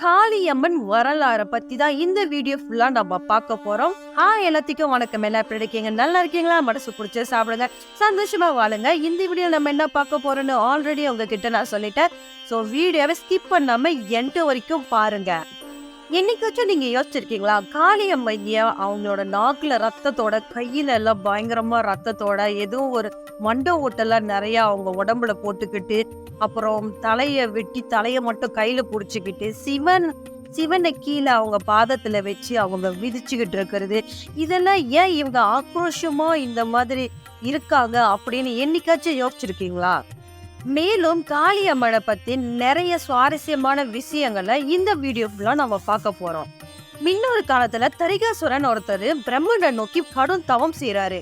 காளியம்மன் வரலாறை பத்தி தான் இந்த வீடியோ ஃபுல்லா நம்ம பார்க்க போறோம். எல்லாத்துக்கும் வணக்கம். எல்லாம் எப்படி இருக்கீங்க? நல்லா இருக்கீங்களா? மனசு பிடிச்ச சாப்பிடுங்க, சந்தோஷமா வாழுங்க. இந்த வீடியோ நம்ம என்ன பார்க்க போறோம்னு ஆல்ரெடி உங்ககிட்ட நான் சொல்லிட்டேன். ஸோ வீடியோவை ஸ்கிப் பண்ணாம எண்ட் வரைக்கும் பாருங்க. என்னைக்காச்சும் நீங்க யோசிச்சிருக்கீங்களா, காளியம்மன் அவங்களோட நாக்குல ரத்தத்தோட, கையில எல்லாம் பயங்கரமா ரத்தத்தோட, ஏதோ ஒரு மண்ட ஓட்டெல்லாம் நிறைய அவங்க உடம்புல போட்டுக்கிட்டு, அப்புறம் தலைய வெட்டி தலைய மட்டும் கையில புடிச்சுக்கிட்டு சிவனை கீழே அவங்க பாதத்துல வச்சு அவங்க விதிச்சுக்கிட்டு இருக்கிறது, இதெல்லாம் ஏன் இவங்க ஆக்ரோஷமா இந்த மாதிரி இருக்காங்க அப்படின்னு என்னைக்காச்சும் யோசிச்சிருக்கீங்களா? மேலும் காளியம்மனை பத்தி நிறைய சுவாரஸ்யமான விஷயங்களை இந்த வீடியோ ஃபுல்லா நம்ம பார்க்க போறோம். முன்னொரு காலத்துல தரிகாசுரன் ஒருத்தர் பிரம்மனை நோக்கி கடும் தவம் செய்யறாரு.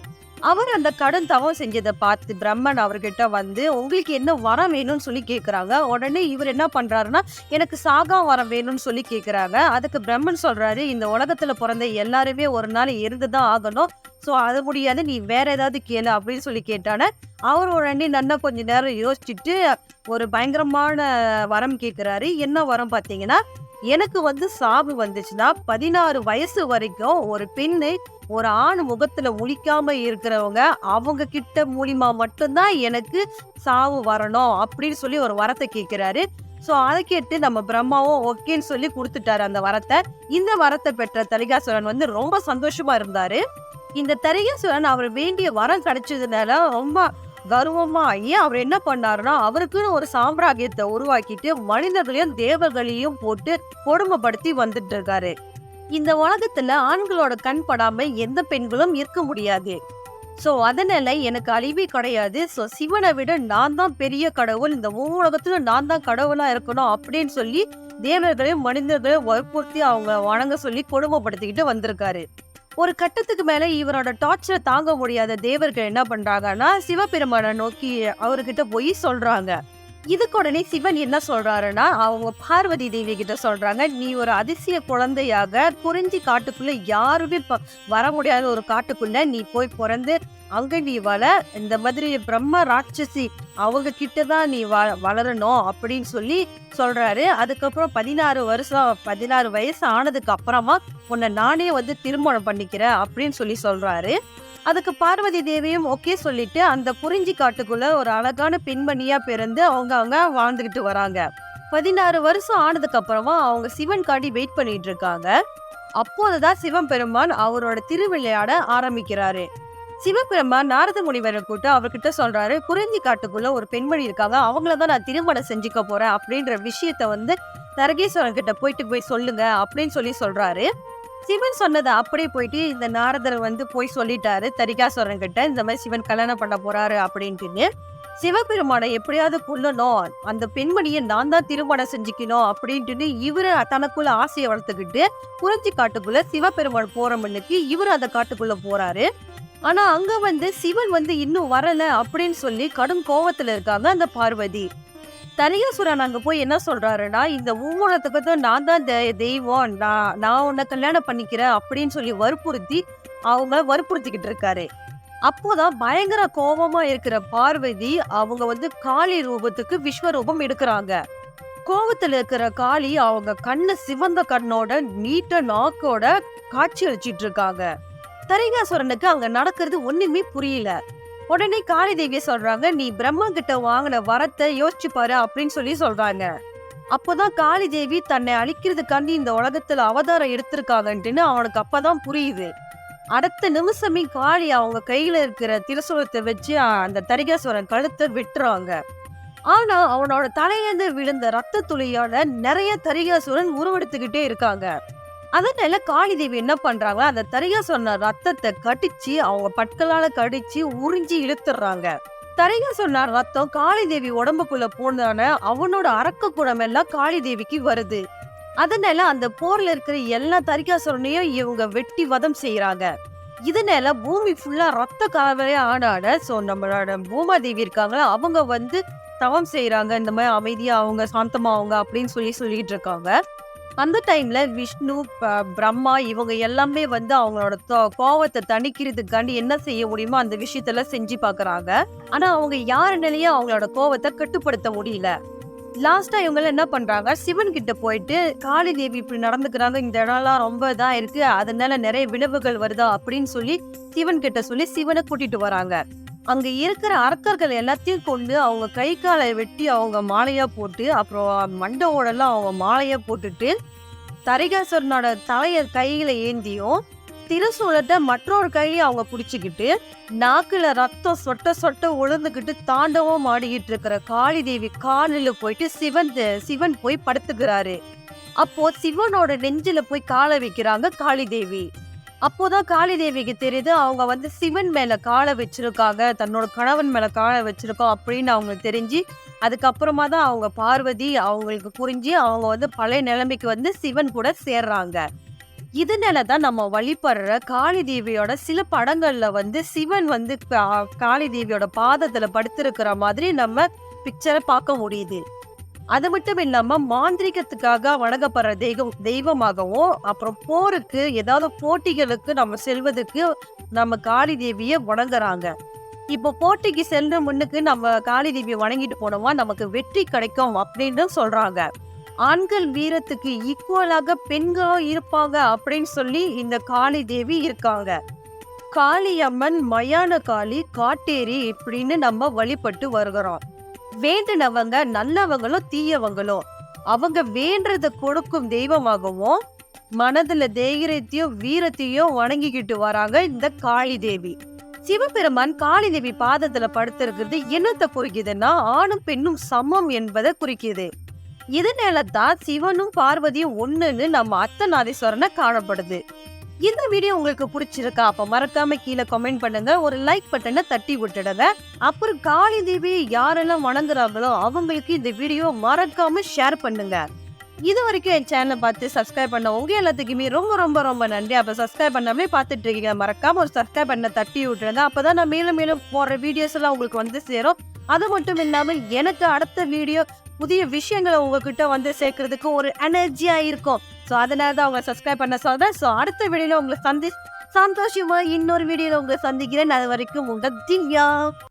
அவர் அந்த கடும் தவம் செஞ்சதை பார்த்து பிரம்மன் அவர்கிட்ட வந்து, உங்களுக்கு என்ன வரம் வேணும்னு சொல்லி கேக்குறாங்க. உடனே இவர் என்ன பண்றாருன்னா, எனக்கு சாகா வரம் வேணும்னு சொல்லி கேக்குறாங்க. அதுக்கு பிரம்மன் சொல்றாரு, இந்த உலகத்துல பிறந்த எல்லாருமே ஒரு நாள் இருந்துதான் ஆகணும். ஸோ அது முடியாது, நீ வேற ஏதாவது கேளு அப்படின்னு சொல்லி கேட்டானே. அவர் உடனே நல்லா கொஞ்ச நேரம் யோசிச்சுட்டு ஒரு பயங்கரமான வரம் கேட்கிறாரு. என்ன வரம் பார்த்தீங்கன்னா, எனக்கு வந்து சாவு வந்துச்சுன்னா 16 வயசு வரைக்கும் ஒரு பெண்ணு ஒரு ஆண் முகத்துல முழிக்காம இருக்கிறவங்க அவங்க கிட்ட மூலியமா மட்டும்தான் எனக்கு சாவு வரணும் அப்படின்னு சொல்லி ஒரு வரத்தை கேட்கிறாரு. ஸோ அதை கேட்டு நம்ம பிரம்மாவும் ஓகேன்னு சொல்லி கொடுத்துட்டாரு அந்த வரத்தை. இந்த வரத்தை பெற்ற தரிகாசுரன் வந்து ரொம்ப சந்தோஷமா இருந்தாரு. இந்த தரிகாசுரன் அவர் வேண்டிய வரம் கிடைச்சதுனால ரொம்ப கர்வமா ஆகி அவர் என்ன பண்ணாருன்னா, அவருக்குன்னு ஒரு சாம்ராஜ்யத்தை உருவாக்கிட்டு மனிதர்களையும் தேவர்களையும் போட்டு கொடுமைப்படுத்தி வந்துட்டு இருக்காரு. இந்த உலகத்துல ஆண்களோட கண் படாம எந்த பெண்களும் இருக்க முடியாது. சோ அதனால எனக்கு அழிவே கிடையாது. சோ சிவனை விட நான் தான் பெரிய கடவுள், இந்த உலகத்துல நான் தான் கடவுளா இருக்கணும் அப்படின்னு சொல்லி தேவர்களையும் மனிதர்களையும் வற்புறுத்தி அவங்க வணங்க சொல்லி கொடுமைப்படுத்திக்கிட்டு வந்திருக்காரு. ஒரு கட்டத்துக்கு மேல இவரோட டார்ச்சரை தாங்க முடியாத தேவர்கள் என்ன பண்றாங்கன்னா, சிவபெருமானை நோக்கி அவர்கிட்ட போய் சொல்றாங்க. இதுக்கு உடனே சிவன் என்ன சொல்றாருன்னா, அவங்க பார்வதி தேவி கிட்ட சொல்றாங்க, நீ ஒரு அதிசய குழந்தையாக குறிஞ்சி காட்டுக்குள்ள யாருமே வர முடியாத ஒரு காட்டுக்குள்ள நீ போய் பிறந்து அங்க நீ இந்த மாதிரி பிரம்ம ராட்சசி அவங்க கிட்டதான் நீ வளரணும் அப்படின்னு சொல்லி சொல்றாரு. அதுக்கப்புறம் 16 வயசு ஆனதுக்கு அப்புறமா உன்னை நானே வந்து திருமணம் பண்ணிக்கிறேன் அப்படின்னு சொல்லி சொல்றாரு. அதுக்கு பார்வதி தேவியும் ஓகே சொல்லிட்டு அந்த குறிஞ்சி காட்டுக்குள்ள ஒரு அழகான பெண்மணியா பிறந்து அவங்க வாழ்ந்துகிட்டு வராங்க. 16 வருஷம் ஆனதுக்கு அப்புறமா அவங்க சிவன் காண்டி வெயிட் பண்ணிட்டு இருக்காங்க. அப்போதுதான் சிவபெருமான் அவரோட திருவிளையாட ஆரம்பிக்கிறாரு. சிவபெருமான் நாரத முனிவரை கூட்டு அவர்கிட்ட சொல்றாரு, குறிஞ்சி காட்டுக்குள்ள ஒரு பெண்மணி இருக்காங்க, அவங்களதான் நான் திருமணம் செஞ்சுக்க போறேன் அப்படின்ற விஷயத்த வந்து தரகேஸ்வரன் கிட்ட போய் சொல்லுங்க அப்படின்னு சொல்லி சொல்றாரு. சிவன் சொன்னதை அப்படியே போயிட்டு இந்த நாரதர் வந்து போய் சொல்லிட்டாரு தரிகாசுரன் கிட்ட, இந்த மாதிரி சிவன் கல்யாணம் பண்ண போறாரு அப்படின்ட்டு. சிவபெருமானை எப்படியாவது கொல்லணும், அந்த பெண்மணியை நான் தான் திருமணம் செஞ்சுக்கணும் அப்படின்ட்டு இவரு தனக்குள்ள ஆசையை வளர்த்துக்கிட்டு குறிஞ்சி காட்டுக்குள்ள சிவபெருமான் போற மண்ணுக்கு இவரு அந்த காட்டுக்குள்ள போறாரு. ஆனா அங்க வந்து சிவன் வந்து இன்னும் வரல அப்படின்னு சொல்லி கடும் கோவத்துல இருக்காங்க அந்த பார்வதி. தரிகாசுரன் அங்க போய் என்ன சொல்றாருன்னா, இந்த ஊமனத்துக்கு நான் தான் தெய்வம், நான் உன்னை கல்யாணம் பண்ணிக்கிறேன் அப்படின்னு சொல்லி வற்புறுத்திக்கிட்டு இருக்காரு. அப்போதான் பயங்கர கோபமா இருக்கிற பார்வதி அவங்க வந்து காளி ரூபத்துக்கு விஸ்வரூபம் எடுக்கிறாங்க. கோபத்துல இருக்கிற காளி அவங்க கண்ணு சிவந்த கண்ணோட நீட்ட நாக்கோட காட்சி அளிச்சிட்டு இருக்காங்க. தரிகாசுரனுக்கு அங்க நடக்கிறது ஒண்ணுமே புரியல. உடனே காளி தேவிய சொல்றாங்க, நீ பிரம்மா கிட்ட வாங்கின வரத்தை யோசிச்சு பாரு அப்படின்னு சொல்லி சொல்றாங்க. அப்போதான் காளி தேவி தன்னை அழிக்கிறதுக்காண்டி இந்த உலகத்துல அவதாரம் எடுத்திருக்காங்கன்னு அவனுக்கு அப்பதான் புரியுது. அடுத்த நிமிஷமே காளி அவங்க கையில இருக்கிற திரிசூலத்தை வச்சு அந்த தரிகாசுரன் கழுத்தை வெட்டுறாங்க. ஆனா அவனோட தலையிலிருந்து விழுந்த ரத்த துளியோட நிறைய தரிகாசுரன் உருவெடுத்துக்கிட்டே இருக்காங்க. அதனால காளி தேவி என்ன பண்றாங்க, அந்த தரிகாசுரன் ரத்தத்தை கடிச்சு அவங்க பற்களால கடிச்சு உறிஞ்சி இழுத்துறாங்க. தரிகாசுரன் ரத்தம் காளி தேவி உடம்புக்குள்ள போனான அவனோட அரக்க குணம் எல்லாம் காளி தேவிக்கு வருது. அதனால அந்த போர்ல இருக்கிற எல்லா தரிகாசுரனையும் இவங்க வெட்டி வதம் செய்யறாங்க. இதனால பூமி ஃபுல்லா ரத்த கலவையா ஆனாட. சோ நம்மளோட பூமாதேவி இருக்காங்களா, அவங்க வந்து தவம் செய்யறாங்க, இந்த மாதிரி அமைதியா அவங்க சாந்தமாவங்க அப்படின்னு சொல்லிட்டு இருக்காங்க. அந்த டைம்ல விஷ்ணு, பிரம்மா இவங்க எல்லாமே வந்து அவங்களோட கோவத்தை தணிக்கிறதுக்காண்டி என்ன செய்ய முடியுமோ அந்த விஷயத்தெல்லாம் செஞ்சு பாக்குறாங்க. ஆனா அவங்க யாருனாலயும் அவங்களோட கோவத்தை கட்டுப்படுத்த முடியல. லாஸ்டா இவங்க என்ன பண்றாங்க, சிவன் கிட்ட போயிட்டு காளி தேவி இப்படி நடந்துக்கிறாங்க, இந்த இடம்லாம் ரொம்ப இதா இருக்கு, அதனால நிறைய விளைவுகள் வருதா அப்படின்னு சொல்லி சிவன் கிட்ட சொல்லி சிவனை கூட்டிட்டு வராங்க. அங்க இருக்கிற அரக்கர்கள் எல்லாத்தையும் கொண்டு அவங்க கை காலை வெட்டி அவங்க மாலையா போட்டு, அப்புறம் மண்டவோட எல்லாம் அவங்க மாலையா போட்டுட்டு, தரிகாசுரனோட தலைய கையில ஏந்தியும் திருசூலத்தை மற்றொரு கையில அவங்க புடிச்சுக்கிட்டு, நாக்குல ரத்தம் சொட்ட சொட்ட உழுந்துகிட்டு தாண்டவம் ஆடிக்கிட்டு இருக்கிற காளி தேவி காலில போயிட்டு சிவன் போய் படுத்துக்கிறாரு. அப்போ சிவனோட நெஞ்சில போய் காலை வைக்கிறாங்க காளி தேவி. அப்போதான் காளி தேவிக்கு தெரியுது அவங்க சிவன் மேல காலை வச்சிருக்காங்க, தன்னோட கணவன் மேல காலை வச்சிருக்கோம் அப்படின்னு அவங்களுக்கு தெரிஞ்சு, அதுக்கப்புறமா தான் அவங்க பார்வதி அவங்களுக்கு புரிஞ்சு அவங்க பழைய நிலைமைக்கு சிவன் கூட சேர்றாங்க. இதனாலதான் நம்ம வழிபடுற காளி தேவியோட சில படங்கள்ல சிவன் காளி தேவியோட பாதத்துல படுத்திருக்கிற மாதிரி நம்ம பிக்சரை பார்க்க முடியுது. அது மட்டும் இல்லாம மாந்திரிகத்துக்காக வணங்கப்படுற தெய்வமாகவும், அப்புறம் போருக்கு ஏதாவது போட்டிகளுக்கு நம்ம செல்வதற்கு நம்ம காளி தேவிய வணங்குறாங்க. இப்போ போட்டிக்கு செல்ற முன்னுக்கு நம்ம காளி தேவியை வணங்கிட்டு போனோமா நமக்கு வெற்றி கிடைக்கும் அப்படின்னு சொல்றாங்க. ஆண்கள் வீரத்துக்கு ஈக்குவலாக பெண்களும் இருப்பாங்க அப்படின்னு சொல்லி இந்த காளி தேவி இருக்காங்க. காளியம்மன், மயான காளி, காட்டேரி இப்படின்னு நம்ம வழிபட்டு வருகிறோம். வேண்டினவங்க நல்லவங்களும் தீயவங்களும் அவங்க வேண்டத கொடுக்கும் தெய்வமாகவும், மனதுல தைரியத்தையும் வீரத்தையும் வணங்கிக்கிட்டு வராங்க இந்த காளி தேவி. சிவபெருமான் காளி தேவி பாதத்துல படுத்திருக்கிறது என்னத்தை குறிக்குதுன்னா, ஆணும் பெண்ணும் சமம் என்பதை குறிக்குது. இதனாலதான் சிவனும் பார்வதியும் ஒண்ணுன்னு நம்ம அர்த்தநாதீஸ்வரனை காணப்படுது. இந்த வீடியோ உங்களுக்கு பிடிச்சிருக்கா? அப்ப மறக்காம கீழே கமெண்ட் பண்ணுங்க, ஒரு லைக் பட்டனை தட்டி விட்டுடுங்க. அப்புறம் காளி தேவி யாரெல்லாம் வணங்குறாங்களோ அவங்களுக்கு இந்த வீடியோ மறக்காம ஷேர் பண்ணுங்க. இது வரைக்கும் என் சேனலை பார்த்து சப்ஸ்கிரைப் பண்ண உங்க எல்லாத்துக்குமே ரொம்ப ரொம்ப ரொம்ப நன்றி. அப்ப சப்ஸ்கிரைப் பண்ணாமலே பார்த்துட்டு இருக்கீங்க, மறக்காம ஒரு சப்ஸ்கிரைப் பண்ண தட்டி விட்டுருங்க. அப்பதான் நான் மேலும் மேலும் போடுற வீடியோஸ் எல்லாம் உங்களுக்கு சேரும். அது மட்டும் இல்லாமல் எனக்கு அடுத்த வீடியோ புதிய விஷயங்களை உங்ககிட்ட சேர்க்கறதுக்கு ஒரு எனர்ஜியா இருக்கும். ஸோ அதனால தான் அவங்க சப்ஸ்கிரைப் பண்ண சொல்றேன். ஸோ அடுத்த வீடியோல உங்களை சந்தோஷமா இன்னொரு வீடியோல உங்களை சந்திக்கிறேன். அது வரைக்கும் உங்க திவ்யா.